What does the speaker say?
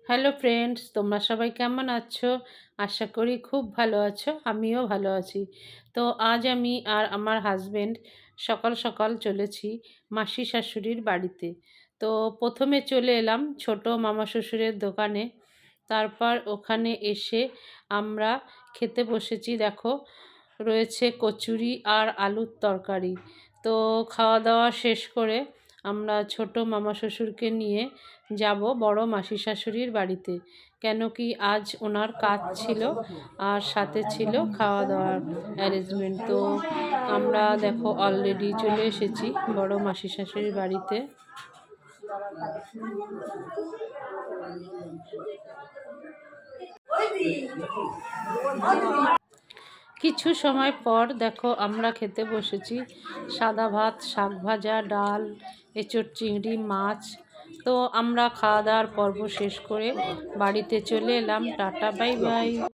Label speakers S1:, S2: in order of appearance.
S1: Hello friends, তোমরা সবাই কেমন আছো? আশা করি খুব ভালো আছো, আমিও ভালো আছি। তো আজ আমি আর আমার হাজবেন্ড সকাল সকাল চলেছি মাসি শাশুড়ির বাড়িতে। তো প্রথমে চলে এলাম ছোট মামা শ্বশুরের দোকানে। তারপর ওখানে এসে আমরা খেতে বসেছি। দেখো, রয়েছে কচুরি আর আলুর তরকারি। তো খাওয়া দাওয়া শেষ করে আমরা ছোট মামা শ্বশুরকে নিয়ে যাব বড় মাসি শাশুড়ির বাড়িতে, কেন কি আজ ওনার কাজ ছিল আর সাথে ছিল খাওয়া দাওয়ার অ্যারেঞ্জমেন্ট। তো আমরা দেখো অলরেডি চলে এসেছি বড় মাসি শাশুড়ির বাড়িতে। কিছু সময় পর দেখো আমরা খেতে বসেছি সাদা ভাত, শাক ভাজা, ডাল, এঁচোড়, চিংড়ি, মাছ। তো আমরা খাওয়া দাওয়ার পর্ব শেষ করে বাড়িতে চলে এলাম। Tata, bye bye.